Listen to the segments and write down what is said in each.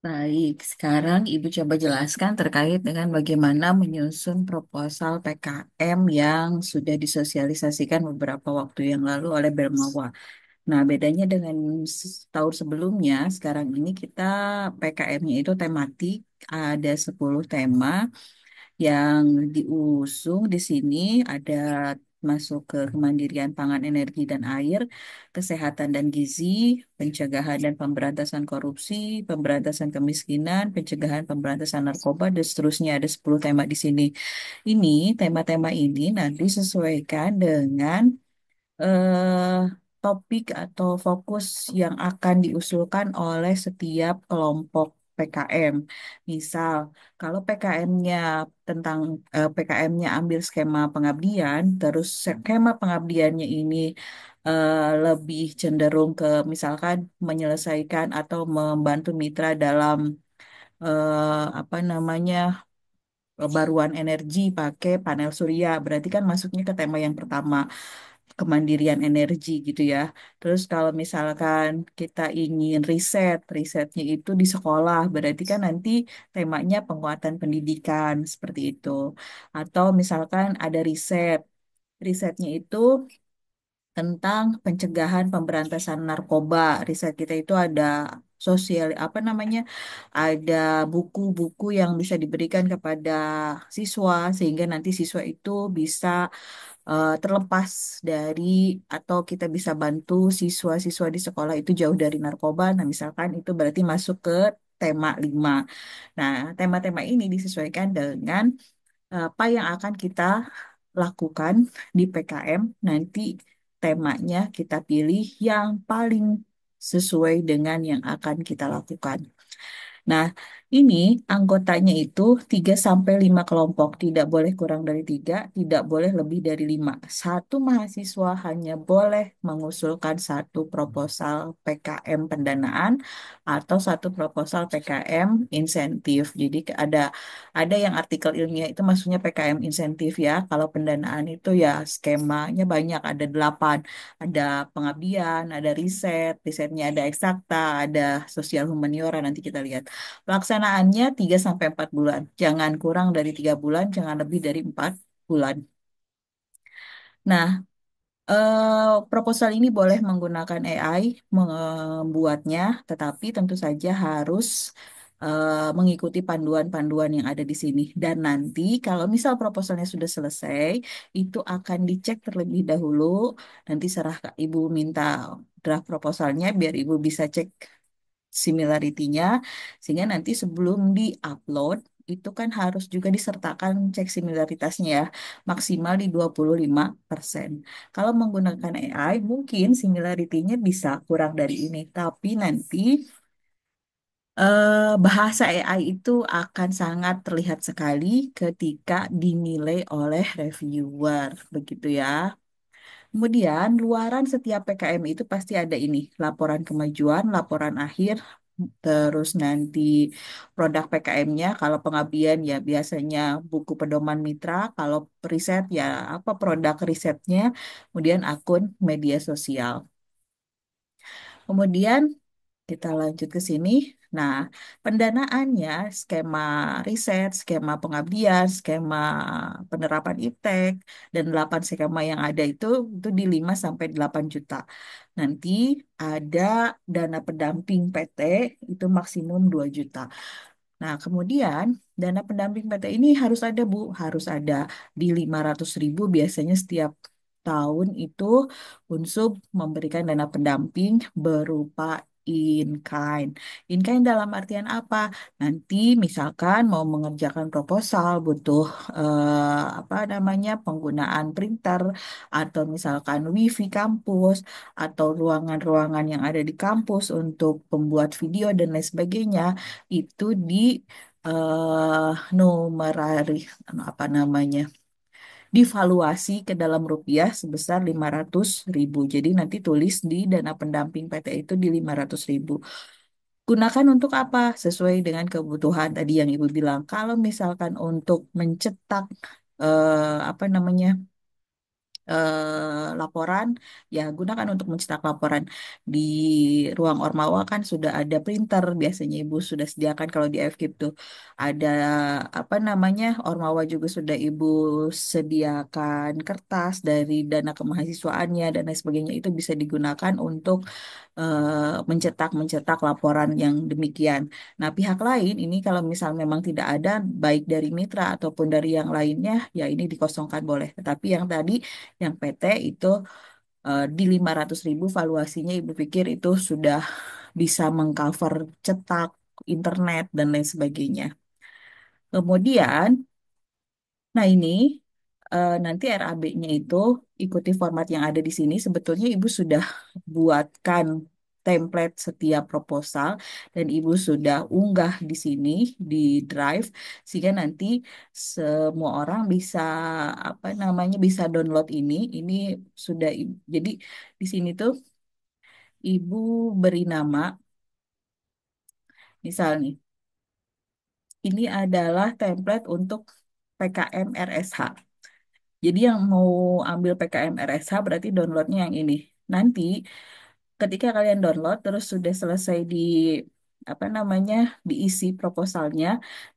Baik, sekarang Ibu coba jelaskan terkait dengan bagaimana menyusun proposal PKM yang sudah disosialisasikan beberapa waktu yang lalu oleh Bermawa. Nah, bedanya dengan tahun sebelumnya, sekarang ini kita PKM-nya itu tematik, ada 10 tema yang diusung di sini ada masuk ke kemandirian pangan, energi dan air, kesehatan dan gizi, pencegahan dan pemberantasan korupsi, pemberantasan kemiskinan, pencegahan pemberantasan narkoba dan seterusnya ada 10 tema di sini. Ini tema-tema ini nanti sesuaikan dengan eh, topik atau fokus yang akan diusulkan oleh setiap kelompok PKM. Misal, kalau PKM-nya tentang PKM-nya ambil skema pengabdian, terus skema pengabdiannya ini lebih cenderung ke misalkan menyelesaikan atau membantu mitra dalam apa namanya baruan energi pakai panel surya. Berarti kan masuknya ke tema yang pertama kemandirian energi gitu ya. Terus kalau misalkan kita ingin risetnya itu di sekolah, berarti kan nanti temanya penguatan pendidikan seperti itu. Atau misalkan ada risetnya itu tentang pencegahan pemberantasan narkoba. Riset kita itu ada sosial apa namanya? Ada buku-buku yang bisa diberikan kepada siswa sehingga nanti siswa itu bisa terlepas dari atau kita bisa bantu siswa-siswa di sekolah itu jauh dari narkoba. Nah, misalkan itu berarti masuk ke tema 5. Nah, tema-tema ini disesuaikan dengan apa yang akan kita lakukan di PKM. Nanti temanya kita pilih yang paling sesuai dengan yang akan kita lakukan. Nah, ini anggotanya itu 3 sampai 5 kelompok, tidak boleh kurang dari 3, tidak boleh lebih dari 5. Satu mahasiswa hanya boleh mengusulkan satu proposal PKM pendanaan atau satu proposal PKM insentif. Jadi ada yang artikel ilmiah itu maksudnya PKM insentif ya. Kalau pendanaan itu ya skemanya banyak, ada 8. Ada pengabdian, ada risetnya ada eksakta, ada sosial humaniora, nanti kita lihat. Pelaksanaannya 3 sampai 4 bulan. Jangan kurang dari 3 bulan, jangan lebih dari 4 bulan. Nah, proposal ini boleh menggunakan AI membuatnya, tetapi tentu saja harus mengikuti panduan-panduan yang ada di sini. Dan nanti kalau misal proposalnya sudah selesai, itu akan dicek terlebih dahulu. Nanti serah Ibu minta draft proposalnya biar Ibu bisa cek similarity-nya, sehingga nanti sebelum di-upload itu kan harus juga disertakan cek similaritasnya ya, maksimal di 25%. Kalau menggunakan AI, mungkin similarity-nya bisa kurang dari ini, tapi nanti bahasa AI itu akan sangat terlihat sekali ketika dinilai oleh reviewer, begitu ya. Kemudian, luaran setiap PKM itu pasti ada ini, laporan kemajuan, laporan akhir, terus nanti produk PKM-nya, kalau pengabdian ya biasanya buku pedoman mitra, kalau riset ya apa produk risetnya, kemudian akun media sosial. Kemudian kita lanjut ke sini. Nah, pendanaannya, skema riset, skema pengabdian, skema penerapan iptek, dan 8 skema yang ada itu di 5 sampai 8 juta. Nanti ada dana pendamping PT itu maksimum 2 juta. Nah, kemudian dana pendamping PT ini harus ada, Bu, harus ada di 500.000 biasanya setiap tahun itu Unsub memberikan dana pendamping berupa in-kind. In-kind dalam artian apa? Nanti misalkan mau mengerjakan proposal butuh apa namanya penggunaan printer atau misalkan wifi kampus atau ruangan-ruangan yang ada di kampus untuk pembuat video dan lain sebagainya itu di numerari apa namanya divaluasi ke dalam rupiah sebesar 500.000. Jadi nanti tulis di dana pendamping PT itu di 500.000. Gunakan untuk apa? Sesuai dengan kebutuhan tadi yang Ibu bilang. Kalau misalkan untuk mencetak apa namanya laporan, ya gunakan untuk mencetak laporan. Di ruang Ormawa kan sudah ada printer, biasanya Ibu sudah sediakan kalau di FKIP tuh. Ada apa namanya, Ormawa juga sudah Ibu sediakan kertas dari dana kemahasiswaannya dan lain sebagainya, itu bisa digunakan untuk mencetak laporan yang demikian. Nah, pihak lain ini kalau misal memang tidak ada, baik dari mitra ataupun dari yang lainnya, ya ini dikosongkan boleh. Tetapi yang tadi, yang PT itu di 500.000 valuasinya, Ibu pikir itu sudah bisa mengcover cetak, internet, dan lain sebagainya. Kemudian, nah ini nanti RAB-nya itu ikuti format yang ada di sini. Sebetulnya Ibu sudah buatkan template setiap proposal dan Ibu sudah unggah di sini di Drive, sehingga nanti semua orang bisa apa namanya, bisa download ini. Ini sudah jadi di sini tuh Ibu beri nama, misal nih, ini adalah template untuk PKM RSH. Jadi yang mau ambil PKM RSH berarti downloadnya yang ini. Nanti ketika kalian download terus sudah selesai di apa namanya, diisi proposalnya,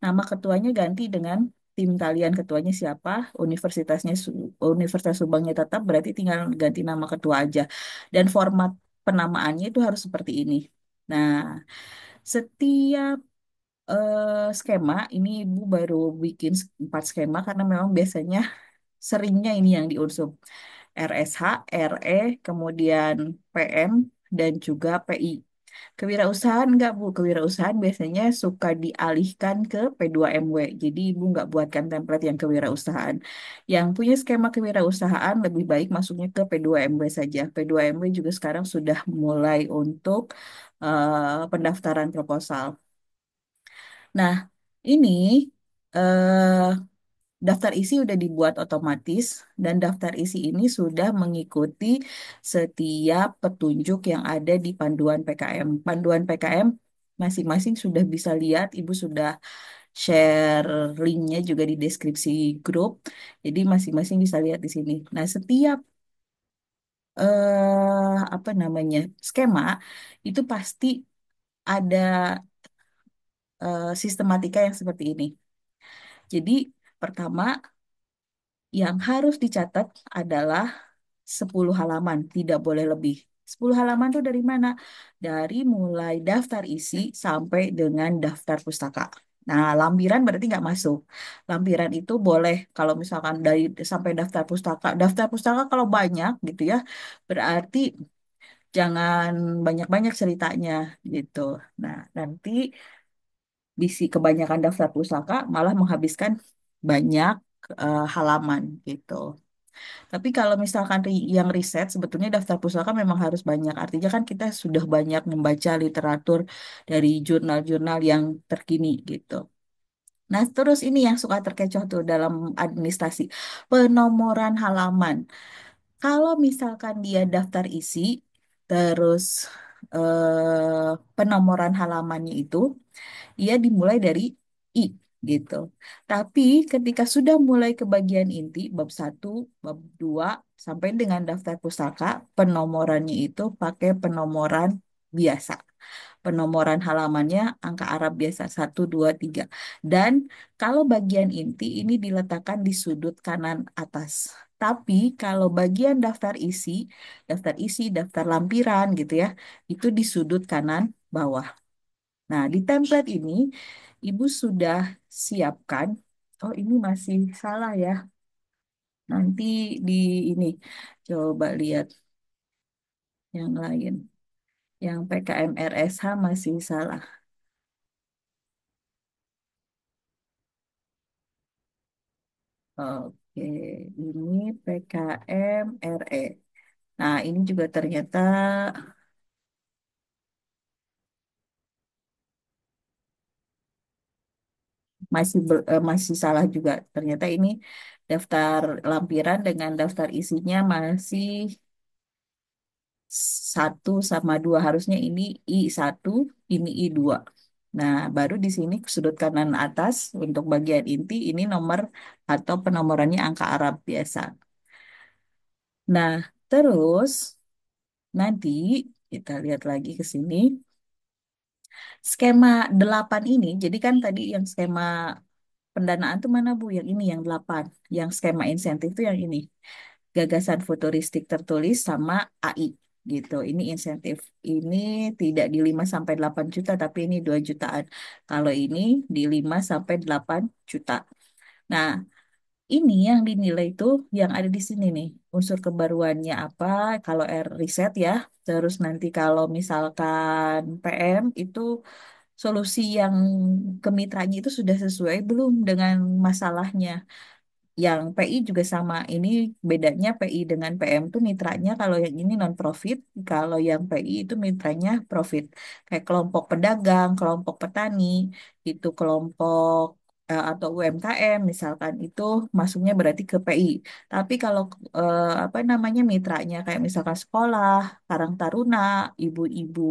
nama ketuanya ganti dengan tim kalian, ketuanya siapa, Universitas Subangnya tetap, berarti tinggal ganti nama ketua aja. Dan format penamaannya itu harus seperti ini. Nah, setiap skema ini Ibu baru bikin 4 skema karena memang biasanya seringnya ini yang diunsur. RSH, RE, kemudian PM, dan juga PI. Kewirausahaan enggak, Bu? Kewirausahaan biasanya suka dialihkan ke P2MW. Jadi Ibu nggak buatkan template yang kewirausahaan. Yang punya skema kewirausahaan lebih baik masuknya ke P2MW saja. P2MW juga sekarang sudah mulai untuk pendaftaran proposal. Nah, ini eh, daftar isi udah dibuat otomatis dan daftar isi ini sudah mengikuti setiap petunjuk yang ada di panduan PKM. Panduan PKM masing-masing sudah bisa lihat, Ibu sudah share linknya juga di deskripsi grup. Jadi masing-masing bisa lihat di sini. Nah, setiap apa namanya, skema itu pasti ada sistematika yang seperti ini. Jadi pertama yang harus dicatat adalah 10 halaman, tidak boleh lebih. 10 halaman itu dari mana? Dari mulai daftar isi sampai dengan daftar pustaka. Nah, lampiran berarti nggak masuk. Lampiran itu boleh kalau misalkan dari sampai daftar pustaka. Daftar pustaka kalau banyak gitu ya, berarti jangan banyak-banyak ceritanya gitu. Nah, nanti bisi kebanyakan daftar pustaka malah menghabiskan banyak halaman gitu. Tapi kalau misalkan yang riset, sebetulnya daftar pustaka memang harus banyak. Artinya kan kita sudah banyak membaca literatur dari jurnal-jurnal yang terkini gitu. Nah, terus ini yang suka terkecoh tuh dalam administrasi, penomoran halaman. Kalau misalkan dia daftar isi, terus penomoran halamannya itu ia dimulai dari I gitu. Tapi ketika sudah mulai ke bagian inti, bab 1, bab 2 sampai dengan daftar pustaka, penomorannya itu pakai penomoran biasa. Penomoran halamannya angka Arab biasa 1, 2, 3. Dan kalau bagian inti ini diletakkan di sudut kanan atas. Tapi kalau bagian daftar lampiran gitu ya, itu di sudut kanan bawah. Nah, di template ini Ibu sudah siapkan. Oh, ini masih salah ya. Nanti di ini coba lihat yang lain. Yang PKM RSH masih salah. Oke, ini PKM RE. Nah, ini juga ternyata masih salah juga. Ternyata ini daftar lampiran dengan daftar isinya masih 1 sama 2. Harusnya ini I1, ini I2. Nah, baru di sini sudut kanan atas untuk bagian inti ini nomor atau penomorannya angka Arab biasa. Nah, terus nanti kita lihat lagi ke sini. Skema 8 ini, jadi kan tadi yang skema pendanaan tuh mana Bu? Yang ini yang 8, yang skema insentif tuh yang ini. Gagasan futuristik tertulis sama AI gitu. Ini insentif. Ini tidak di 5 sampai 8 juta tapi ini 2 jutaan. Kalau ini di 5 sampai 8 juta. Nah, ini yang dinilai itu yang ada di sini nih. Unsur kebaruannya apa? Kalau R riset ya. Terus nanti kalau misalkan PM itu solusi yang kemitranya itu sudah sesuai belum dengan masalahnya. Yang PI juga sama. Ini bedanya PI dengan PM tuh mitranya kalau yang ini non profit, kalau yang PI itu mitranya profit. Kayak kelompok pedagang, kelompok petani, itu kelompok atau UMKM misalkan itu masuknya berarti ke PI. Tapi kalau apa namanya mitranya kayak misalkan sekolah, Karang Taruna, ibu-ibu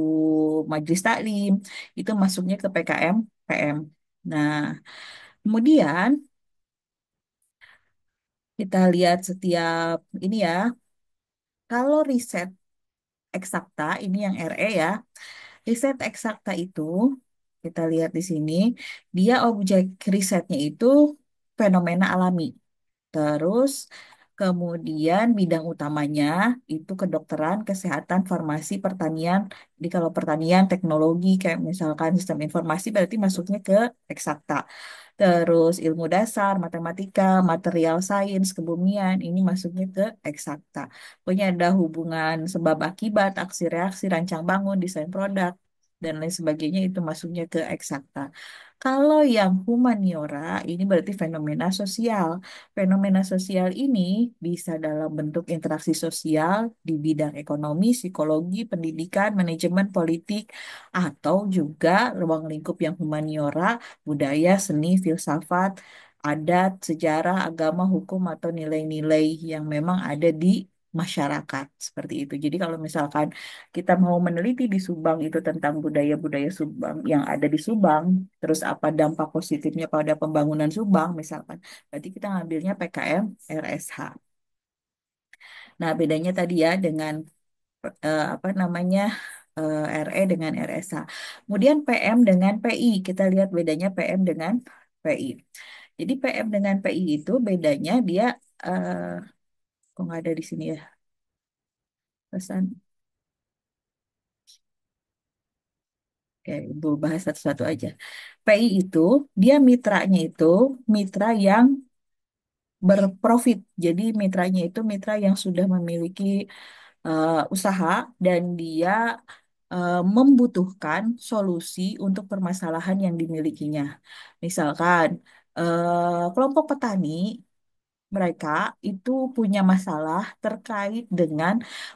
majelis taklim itu masuknya ke PKM PM. Nah, kemudian kita lihat setiap ini ya, kalau riset eksakta, ini yang RE ya, riset eksakta itu, kita lihat di sini, dia objek risetnya itu fenomena alami. Terus kemudian bidang utamanya itu kedokteran, kesehatan, farmasi, pertanian. Jadi kalau pertanian, teknologi kayak misalkan sistem informasi berarti masuknya ke eksakta. Terus ilmu dasar, matematika, material sains, kebumian, ini masuknya ke eksakta. Pokoknya ada hubungan sebab akibat, aksi reaksi, rancang bangun, desain produk, dan lain sebagainya itu masuknya ke eksakta. Kalau yang humaniora, ini berarti fenomena sosial. Fenomena sosial ini bisa dalam bentuk interaksi sosial di bidang ekonomi, psikologi, pendidikan, manajemen, politik, atau juga ruang lingkup yang humaniora budaya, seni, filsafat, adat, sejarah, agama, hukum, atau nilai-nilai yang memang ada di masyarakat seperti itu. Jadi kalau misalkan kita mau meneliti di Subang itu tentang budaya-budaya Subang yang ada di Subang, terus apa dampak positifnya pada pembangunan Subang misalkan, berarti kita ngambilnya PKM RSH. Nah, bedanya tadi ya dengan apa namanya RE dengan RSH. Kemudian PM dengan PI, kita lihat bedanya PM dengan PI. Jadi PM dengan PI itu bedanya dia eh kok nggak ada di sini ya pesan. Oke, Ibu bahas satu-satu aja. PI itu dia mitranya itu mitra yang berprofit. Jadi mitranya itu mitra yang sudah memiliki usaha dan dia membutuhkan solusi untuk permasalahan yang dimilikinya. Misalkan kelompok petani mereka itu punya masalah terkait dengan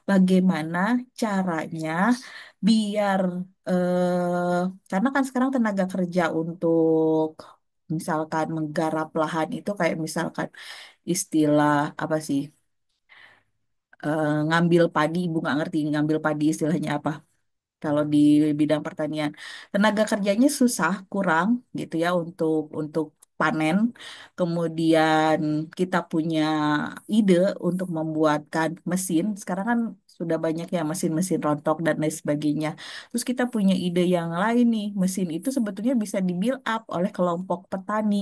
bagaimana caranya biar karena kan sekarang tenaga kerja untuk misalkan menggarap lahan itu kayak misalkan istilah apa sih ngambil padi, ibu nggak ngerti ngambil padi istilahnya apa kalau di bidang pertanian. Tenaga kerjanya susah, kurang gitu ya untuk panen. Kemudian kita punya ide untuk membuatkan mesin. Sekarang kan sudah banyak ya mesin-mesin rontok dan lain sebagainya. Terus kita punya ide yang lain nih, mesin itu sebetulnya bisa di build up oleh kelompok petani.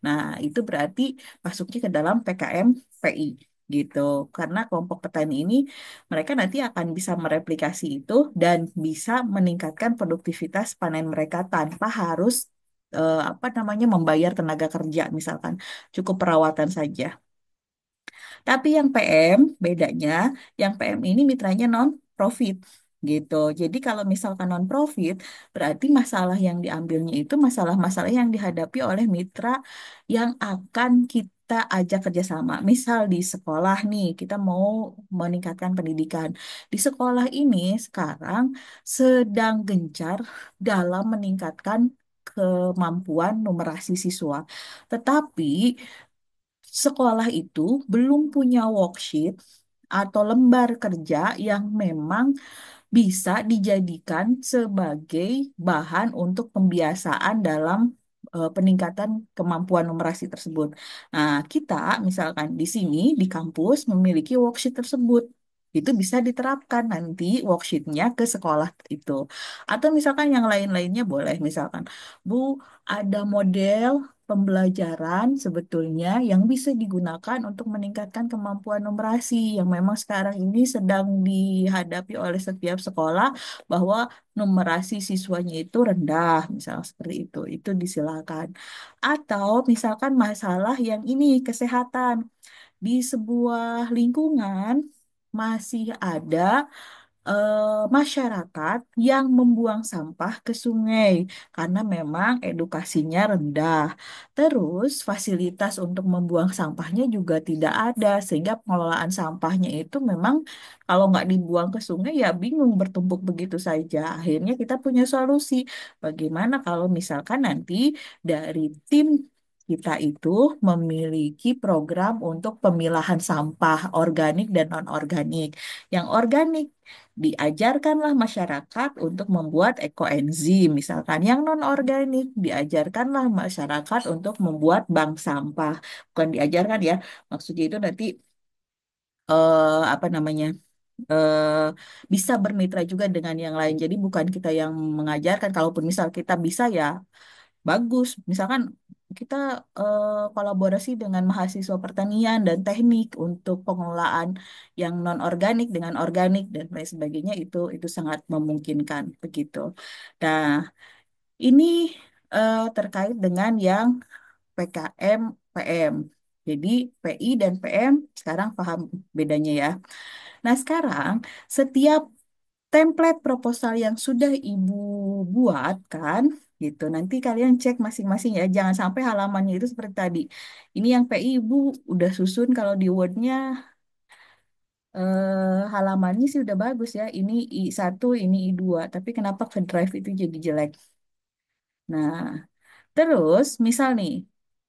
Nah, itu berarti masuknya ke dalam PKM PI gitu. Karena kelompok petani ini mereka nanti akan bisa mereplikasi itu dan bisa meningkatkan produktivitas panen mereka tanpa harus apa namanya membayar tenaga kerja misalkan cukup perawatan saja. Tapi yang PM bedanya, yang PM ini mitranya non profit gitu. Jadi kalau misalkan non profit, berarti masalah yang diambilnya itu masalah-masalah yang dihadapi oleh mitra yang akan kita ajak kerjasama. Misal di sekolah nih, kita mau meningkatkan pendidikan. Di sekolah ini sekarang sedang gencar dalam meningkatkan kemampuan numerasi siswa. Tetapi sekolah itu belum punya worksheet atau lembar kerja yang memang bisa dijadikan sebagai bahan untuk pembiasaan dalam peningkatan kemampuan numerasi tersebut. Nah, kita misalkan di sini di kampus memiliki worksheet tersebut. Itu bisa diterapkan nanti worksheetnya ke sekolah itu. Atau misalkan yang lain-lainnya boleh. Misalkan, Bu, ada model pembelajaran sebetulnya yang bisa digunakan untuk meningkatkan kemampuan numerasi yang memang sekarang ini sedang dihadapi oleh setiap sekolah bahwa numerasi siswanya itu rendah, misalnya seperti itu disilakan. Atau misalkan masalah yang ini kesehatan di sebuah lingkungan masih ada masyarakat yang membuang sampah ke sungai karena memang edukasinya rendah. Terus fasilitas untuk membuang sampahnya juga tidak ada sehingga pengelolaan sampahnya itu memang kalau nggak dibuang ke sungai ya bingung bertumpuk begitu saja. Akhirnya kita punya solusi. Bagaimana kalau misalkan nanti dari tim kita itu memiliki program untuk pemilahan sampah organik dan non-organik. Yang organik diajarkanlah masyarakat untuk membuat ekoenzim, misalkan yang non-organik diajarkanlah masyarakat untuk membuat bank sampah. Bukan diajarkan ya, maksudnya itu nanti apa namanya? eh, bisa bermitra juga dengan yang lain. Jadi bukan kita yang mengajarkan, kalaupun misal kita bisa ya bagus. Misalkan kita kolaborasi dengan mahasiswa pertanian dan teknik untuk pengelolaan yang non organik dengan organik dan lain sebagainya itu sangat memungkinkan begitu. Nah, ini terkait dengan yang PKM PM. Jadi PI dan PM sekarang paham bedanya ya. Nah, sekarang setiap template proposal yang sudah Ibu buat kan, gitu. Nanti kalian cek masing-masing ya, jangan sampai halamannya itu seperti tadi. Ini yang PI Ibu udah susun kalau di Word-nya halamannya sih udah bagus ya. Ini I1, ini I2, tapi kenapa ke Drive itu jadi jelek? Nah, terus, misal nih,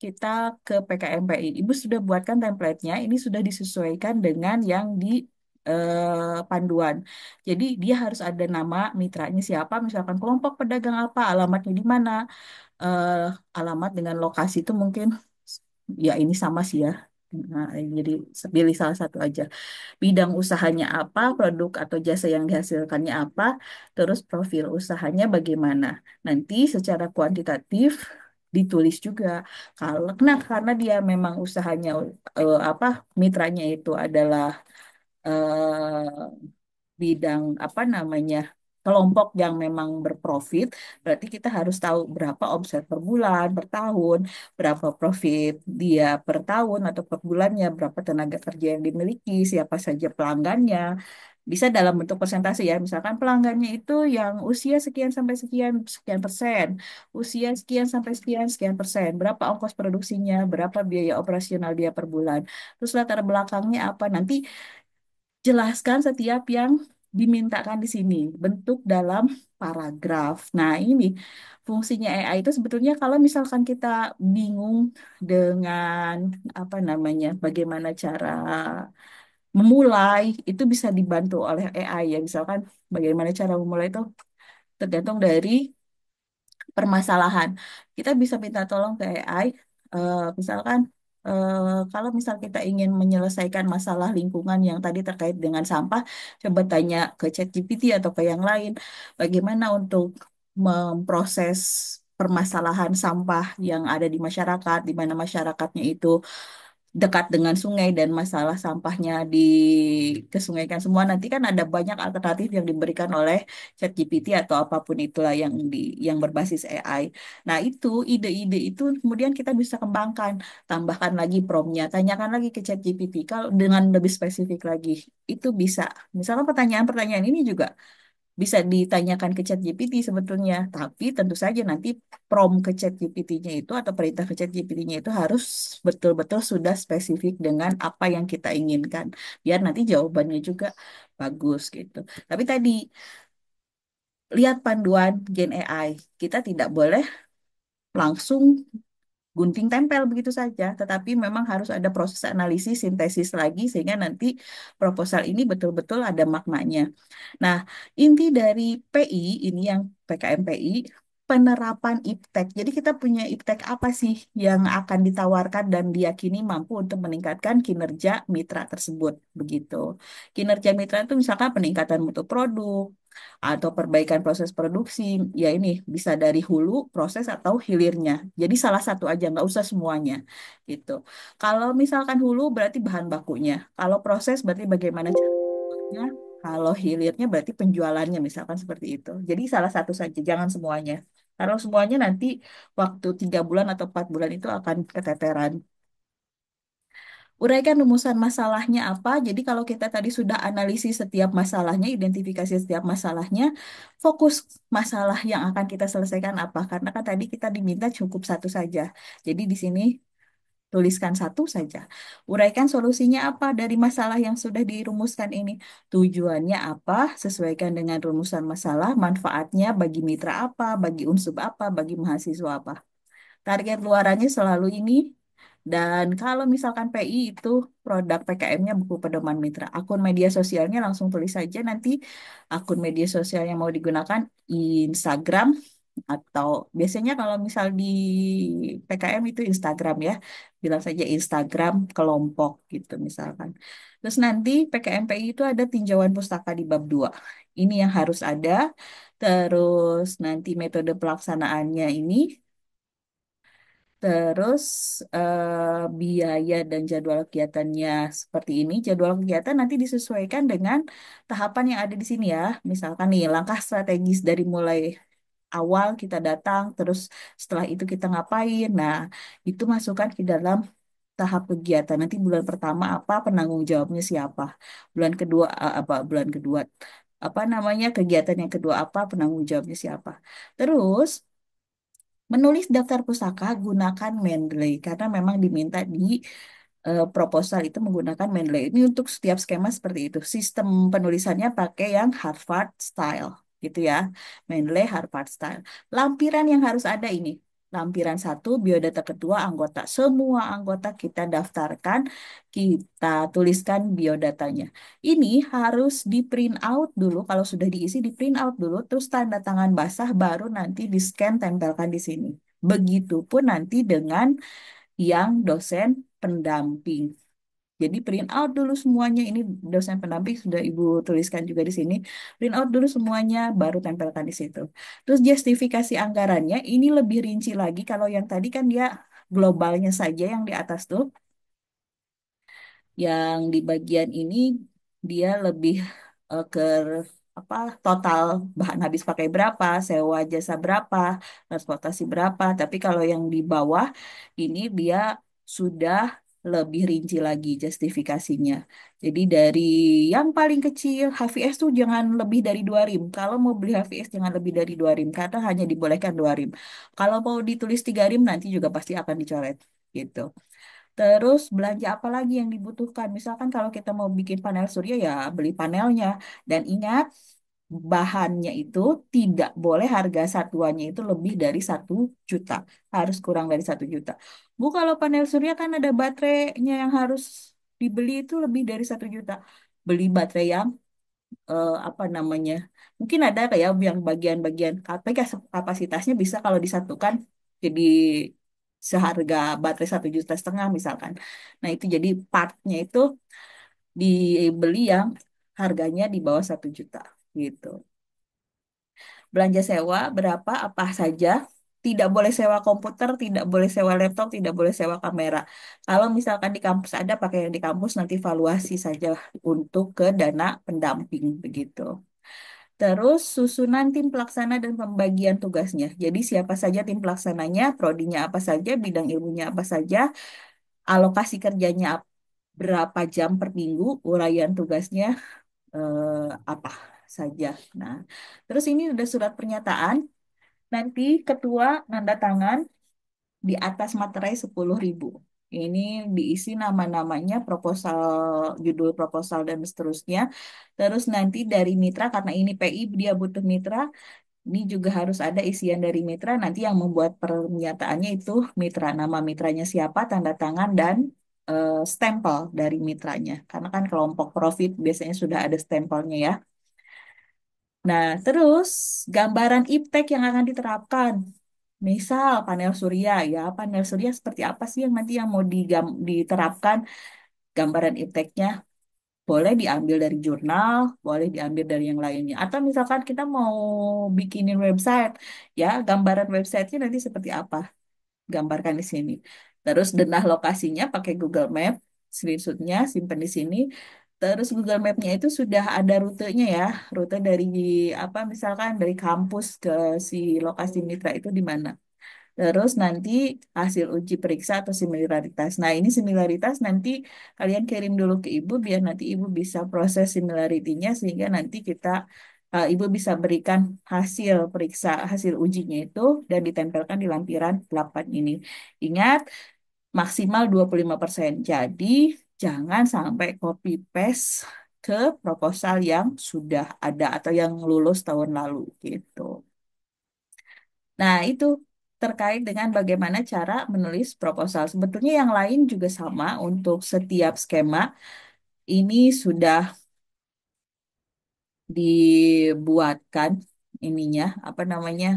kita ke PKMPI. Ibu sudah buatkan template-nya, ini sudah disesuaikan dengan yang di panduan. Jadi dia harus ada nama mitranya siapa, misalkan kelompok pedagang apa, alamatnya di mana, eh, alamat dengan lokasi itu mungkin ya ini sama sih ya. Nah, jadi pilih salah satu aja. Bidang usahanya apa, produk atau jasa yang dihasilkannya apa, terus profil usahanya bagaimana. Nanti secara kuantitatif ditulis juga. Kalau nah karena dia memang usahanya apa mitranya itu adalah bidang apa namanya kelompok yang memang berprofit, berarti kita harus tahu berapa omset per bulan, per tahun, berapa profit dia per tahun atau per bulannya, berapa tenaga kerja yang dimiliki, siapa saja pelanggannya. Bisa dalam bentuk persentase ya, misalkan pelanggannya itu yang usia sekian sampai sekian, sekian persen, usia sekian sampai sekian, sekian persen, berapa ongkos produksinya, berapa biaya operasional dia per bulan, terus latar belakangnya apa, nanti jelaskan setiap yang dimintakan di sini, bentuk dalam paragraf. Nah, ini fungsinya AI itu sebetulnya kalau misalkan kita bingung dengan apa namanya, bagaimana cara memulai, itu bisa dibantu oleh AI ya. Misalkan bagaimana cara memulai itu tergantung dari permasalahan. Kita bisa minta tolong ke AI, misalkan kalau misal kita ingin menyelesaikan masalah lingkungan yang tadi terkait dengan sampah, coba tanya ke ChatGPT atau ke yang lain, bagaimana untuk memproses permasalahan sampah yang ada di masyarakat, di mana masyarakatnya itu dekat dengan sungai dan masalah sampahnya kesunggaikan semua nanti kan ada banyak alternatif yang diberikan oleh ChatGPT atau apapun itulah yang berbasis AI. Nah, itu ide-ide itu kemudian kita bisa kembangkan, tambahkan lagi promptnya, tanyakan lagi ke ChatGPT kalau dengan lebih spesifik lagi. Itu bisa. Misalnya pertanyaan-pertanyaan ini juga bisa ditanyakan ke ChatGPT sebetulnya, tapi tentu saja nanti prompt ke ChatGPT-nya itu atau perintah ke ChatGPT-nya itu harus betul-betul sudah spesifik dengan apa yang kita inginkan, biar nanti jawabannya juga bagus gitu. Tapi tadi lihat panduan Gen AI, kita tidak boleh langsung gunting tempel begitu saja, tetapi memang harus ada proses analisis, sintesis lagi sehingga nanti proposal ini betul-betul ada maknanya. Nah, inti dari PI ini yang PKMPI penerapan iptek. Jadi kita punya iptek apa sih yang akan ditawarkan dan diyakini mampu untuk meningkatkan kinerja mitra tersebut. Begitu. Kinerja mitra itu misalkan peningkatan mutu produk atau perbaikan proses produksi. Ya ini bisa dari hulu, proses atau hilirnya. Jadi salah satu aja, nggak usah semuanya. Gitu. Kalau misalkan hulu berarti bahan bakunya. Kalau proses berarti bagaimana caranya. Kalau hilirnya berarti penjualannya misalkan seperti itu. Jadi salah satu saja, jangan semuanya. Kalau semuanya nanti waktu 3 bulan atau 4 bulan itu akan keteteran. Uraikan rumusan masalahnya apa. Jadi kalau kita tadi sudah analisis setiap masalahnya, identifikasi setiap masalahnya, fokus masalah yang akan kita selesaikan apa. Karena kan tadi kita diminta cukup satu saja. Jadi di sini tuliskan satu saja. Uraikan solusinya apa dari masalah yang sudah dirumuskan ini. Tujuannya apa, sesuaikan dengan rumusan masalah, manfaatnya bagi mitra apa, bagi unsur apa, bagi mahasiswa apa. Target luarannya selalu ini. Dan kalau misalkan PI itu produk PKM-nya buku pedoman mitra. Akun media sosialnya langsung tulis saja nanti akun media sosial yang mau digunakan Instagram atau biasanya kalau misal di PKM itu Instagram ya. Bilang saja Instagram kelompok gitu misalkan. Terus nanti PKMPI itu ada tinjauan pustaka di bab 2. Ini yang harus ada. Terus nanti metode pelaksanaannya ini terus biaya dan jadwal kegiatannya seperti ini. Jadwal kegiatan nanti disesuaikan dengan tahapan yang ada di sini ya. Misalkan nih langkah strategis dari mulai awal kita datang, terus setelah itu kita ngapain. Nah, itu masukkan ke dalam tahap kegiatan. Nanti bulan pertama apa, penanggung jawabnya siapa. Bulan kedua apa, bulan kedua apa namanya kegiatan yang kedua apa, penanggung jawabnya siapa. Terus menulis daftar pustaka gunakan Mendeley karena memang diminta di proposal itu menggunakan Mendeley. Ini untuk setiap skema seperti itu. Sistem penulisannya pakai yang Harvard style gitu ya. Mendeley Harvard style. Lampiran yang harus ada ini. Lampiran satu, biodata ketua anggota. Semua anggota kita daftarkan, kita tuliskan biodatanya. Ini harus di print out dulu, kalau sudah diisi di print out dulu, terus tanda tangan basah, baru nanti di scan tempelkan di sini. Begitupun nanti dengan yang dosen pendamping. Jadi print out dulu semuanya. Ini dosen pendamping sudah Ibu tuliskan juga di sini. Print out dulu semuanya, baru tempelkan di situ. Terus justifikasi anggarannya ini lebih rinci lagi. Kalau yang tadi kan dia globalnya saja yang di atas tuh. Yang di bagian ini dia lebih ke apa total bahan habis pakai berapa, sewa jasa berapa, transportasi berapa. Tapi kalau yang di bawah ini dia sudah lebih rinci lagi justifikasinya. Jadi dari yang paling kecil HVS tuh jangan lebih dari 2 rim. Kalau mau beli HVS jangan lebih dari 2 rim karena hanya dibolehkan 2 rim. Kalau mau ditulis 3 rim nanti juga pasti akan dicoret gitu. Terus belanja apa lagi yang dibutuhkan? Misalkan kalau kita mau bikin panel surya ya beli panelnya. Dan ingat bahannya itu tidak boleh harga satuannya itu lebih dari 1 juta. Harus kurang dari 1 juta. Bu, kalau panel surya kan ada baterainya yang harus dibeli itu lebih dari 1 juta. Beli baterai yang apa namanya? Mungkin ada kayak yang bagian-bagian tapi kapasitasnya bisa kalau disatukan jadi seharga baterai 1,5 juta misalkan. Nah itu jadi partnya itu dibeli yang harganya di bawah 1 juta gitu. Belanja sewa berapa apa saja. Tidak boleh sewa komputer, tidak boleh sewa laptop, tidak boleh sewa kamera. Kalau misalkan di kampus ada, pakai yang di kampus nanti valuasi saja untuk ke dana pendamping begitu. Terus susunan tim pelaksana dan pembagian tugasnya. Jadi siapa saja tim pelaksananya, prodinya apa saja, bidang ilmunya apa saja, alokasi kerjanya berapa jam per minggu, uraian tugasnya apa saja. Nah, terus ini udah surat pernyataan, nanti ketua nanda tangan di atas materai 10.000. Ini diisi nama-namanya, proposal, judul proposal dan seterusnya. Terus nanti dari mitra, karena ini PI dia butuh mitra, ini juga harus ada isian dari mitra. Nanti yang membuat pernyataannya itu mitra, nama mitranya siapa, tanda tangan, dan stempel dari mitranya. Karena kan kelompok profit biasanya sudah ada stempelnya ya. Nah, terus gambaran iptek yang akan diterapkan. Misal panel surya ya, panel surya seperti apa sih yang nanti yang mau diterapkan gambaran ipteknya? Boleh diambil dari jurnal, boleh diambil dari yang lainnya. Atau misalkan kita mau bikinin website, ya gambaran websitenya nanti seperti apa? Gambarkan di sini. Terus denah lokasinya pakai Google Map, screenshotnya simpan di sini. Terus Google Map-nya itu sudah ada rutenya ya, rute dari apa misalkan dari kampus ke si lokasi mitra itu di mana. Terus nanti hasil uji periksa atau similaritas. Nah, ini similaritas nanti kalian kirim dulu ke ibu biar nanti ibu bisa proses similarity-nya sehingga nanti ibu bisa berikan hasil periksa hasil ujinya itu dan ditempelkan di lampiran 8 ini. Ingat maksimal 25%. Jadi jangan sampai copy paste ke proposal yang sudah ada atau yang lulus tahun lalu gitu. Nah, itu terkait dengan bagaimana cara menulis proposal. Sebetulnya yang lain juga sama untuk setiap skema. Ini sudah dibuatkan ininya, apa namanya?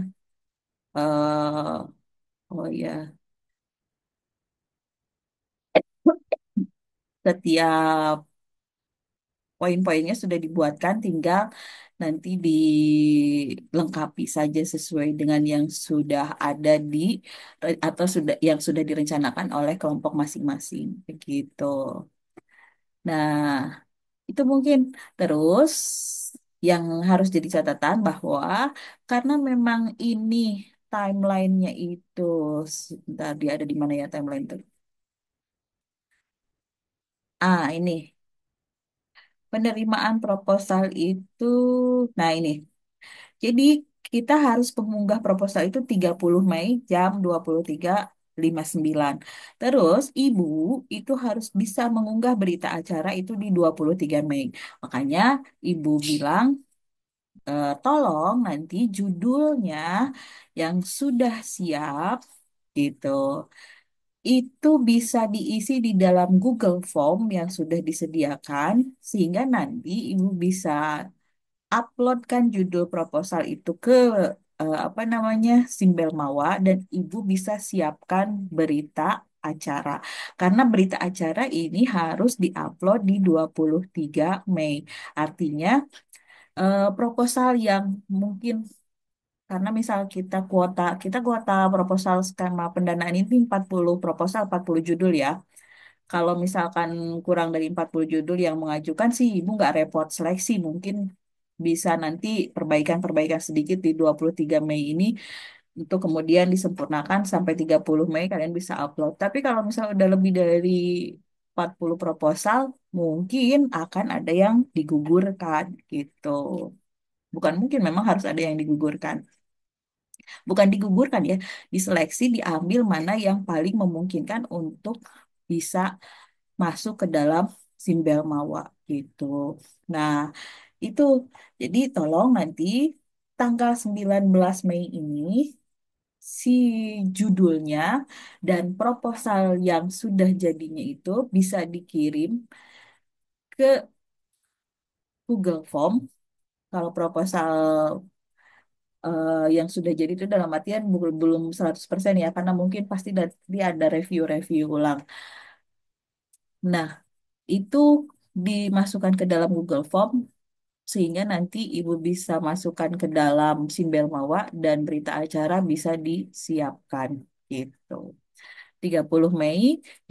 Oh ya, setiap poin-poinnya sudah dibuatkan, tinggal nanti dilengkapi saja sesuai dengan yang sudah ada atau sudah direncanakan oleh kelompok masing-masing. Begitu. Nah, itu mungkin terus yang harus jadi catatan bahwa karena memang ini timelinenya itu sebentar dia ada di mana ya timeline itu? Ini penerimaan proposal itu nah ini. Jadi kita harus mengunggah proposal itu 30 Mei jam 23.59. Terus ibu itu harus bisa mengunggah berita acara itu di 23 Mei. Makanya ibu bilang tolong nanti judulnya yang sudah siap gitu. Itu bisa diisi di dalam Google Form yang sudah disediakan sehingga nanti ibu bisa uploadkan judul proposal itu ke apa namanya Simbel Mawa dan ibu bisa siapkan berita acara. Karena berita acara ini harus diupload di 23 Mei. Artinya proposal yang mungkin karena misal kita kuota proposal skema pendanaan ini 40 proposal 40 judul ya. Kalau misalkan kurang dari 40 judul yang mengajukan sih ibu nggak repot seleksi mungkin bisa nanti perbaikan-perbaikan sedikit di 23 Mei ini untuk kemudian disempurnakan sampai 30 Mei kalian bisa upload. Tapi kalau misalnya udah lebih dari 40 proposal mungkin akan ada yang digugurkan gitu. Bukan mungkin memang harus ada yang digugurkan. Bukan digugurkan ya, diseleksi diambil mana yang paling memungkinkan untuk bisa masuk ke dalam simbel mawa gitu. Nah, itu jadi tolong nanti tanggal 19 Mei ini si judulnya dan proposal yang sudah jadinya itu bisa dikirim ke Google Form. Kalau proposal yang sudah jadi itu dalam artian belum 100% ya, karena mungkin pasti dia ada review-review ulang. Nah, itu dimasukkan ke dalam Google Form sehingga nanti ibu bisa masukkan ke dalam simbel mawa dan berita acara bisa disiapkan gitu. 30 Mei,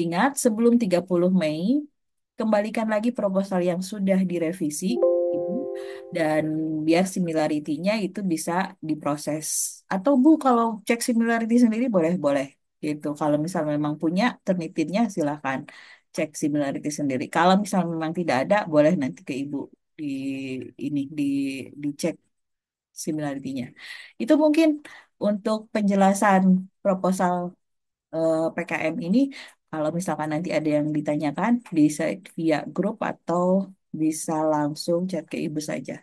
ingat sebelum 30 Mei kembalikan lagi proposal yang sudah direvisi Ibu dan biar similarity-nya itu bisa diproses. Atau Bu kalau cek similarity sendiri boleh-boleh gitu. Kalau misal memang punya Turnitinnya silakan cek similarity sendiri. Kalau misal memang tidak ada boleh nanti ke Ibu di ini dicek similarity-nya. Itu mungkin untuk penjelasan proposal PKM ini, kalau misalkan nanti ada yang ditanyakan, bisa via grup atau bisa langsung chat ke ibu saja.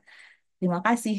Terima kasih.